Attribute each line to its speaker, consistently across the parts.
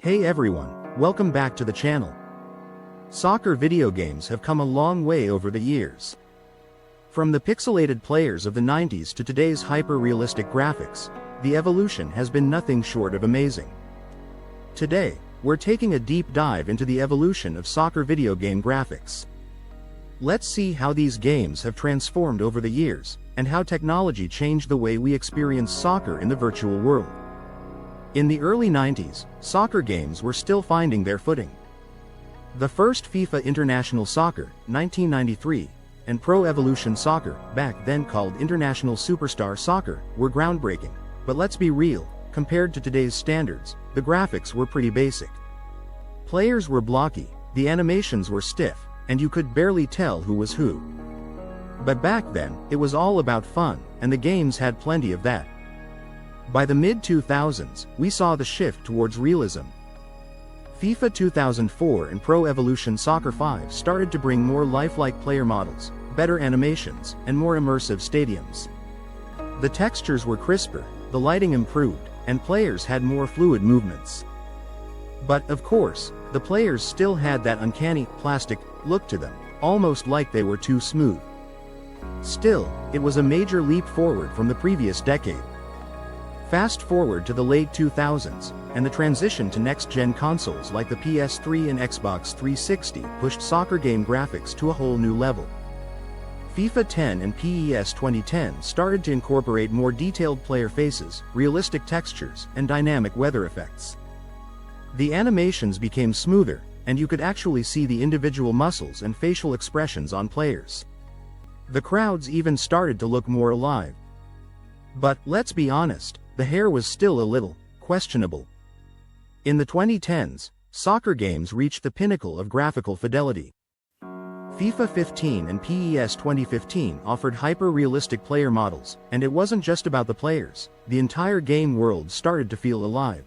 Speaker 1: Hey everyone, welcome back to the channel. Soccer video games have come a long way over the years. From the pixelated players of the 90s to today's hyper-realistic graphics, the evolution has been nothing short of amazing. Today, we're taking a deep dive into the evolution of soccer video game graphics. Let's see how these games have transformed over the years, and how technology changed the way we experience soccer in the virtual world. In the early 90s, soccer games were still finding their footing. The first FIFA International Soccer, 1993, and Pro Evolution Soccer, back then called International Superstar Soccer, were groundbreaking. But let's be real, compared to today's standards, the graphics were pretty basic. Players were blocky, the animations were stiff, and you could barely tell who was who. But back then, it was all about fun, and the games had plenty of that. By the mid-2000s, we saw the shift towards realism. FIFA 2004 and Pro Evolution Soccer 5 started to bring more lifelike player models, better animations, and more immersive stadiums. The textures were crisper, the lighting improved, and players had more fluid movements. But, of course, the players still had that uncanny, plastic look to them, almost like they were too smooth. Still, it was a major leap forward from the previous decade. Fast forward to the late 2000s, and the transition to next-gen consoles like the PS3 and Xbox 360 pushed soccer game graphics to a whole new level. FIFA 10 and PES 2010 started to incorporate more detailed player faces, realistic textures, and dynamic weather effects. The animations became smoother, and you could actually see the individual muscles and facial expressions on players. The crowds even started to look more alive. But, let's be honest, the hair was still a little questionable. In the 2010s, soccer games reached the pinnacle of graphical fidelity. FIFA 15 and PES 2015 offered hyper-realistic player models, and it wasn't just about the players, the entire game world started to feel alive.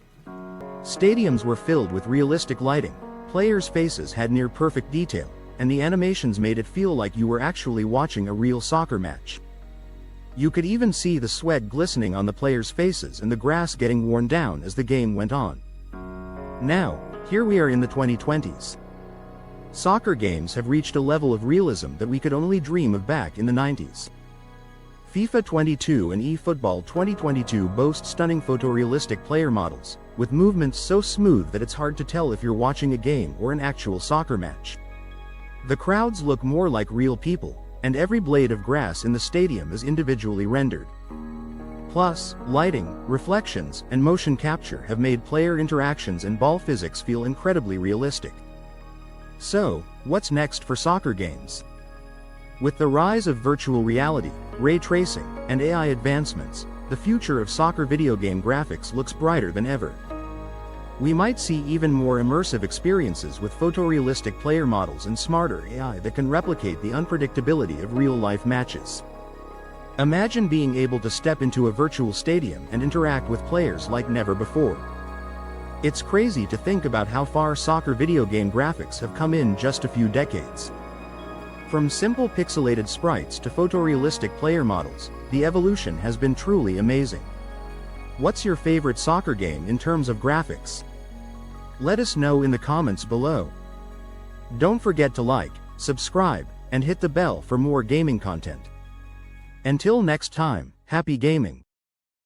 Speaker 1: Stadiums were filled with realistic lighting, players' faces had near-perfect detail, and the animations made it feel like you were actually watching a real soccer match. You could even see the sweat glistening on the players' faces and the grass getting worn down as the game went on. Now, here we are in the 2020s. Soccer games have reached a level of realism that we could only dream of back in the 90s. FIFA 22 and eFootball 2022 boast stunning photorealistic player models, with movements so smooth that it's hard to tell if you're watching a game or an actual soccer match. The crowds look more like real people, and every blade of grass in the stadium is individually rendered. Plus, lighting, reflections, and motion capture have made player interactions and ball physics feel incredibly realistic. So, what's next for soccer games? With the rise of virtual reality, ray tracing, and AI advancements, the future of soccer video game graphics looks brighter than ever. We might see even more immersive experiences with photorealistic player models and smarter AI that can replicate the unpredictability of real-life matches. Imagine being able to step into a virtual stadium and interact with players like never before. It's crazy to think about how far soccer video game graphics have come in just a few decades. From simple pixelated sprites to photorealistic player models, the evolution has been truly amazing. What's your favorite soccer game in terms of graphics? Let us know in the comments below. Don't forget to like, subscribe, and hit the bell for more gaming content. Until next time, happy gaming!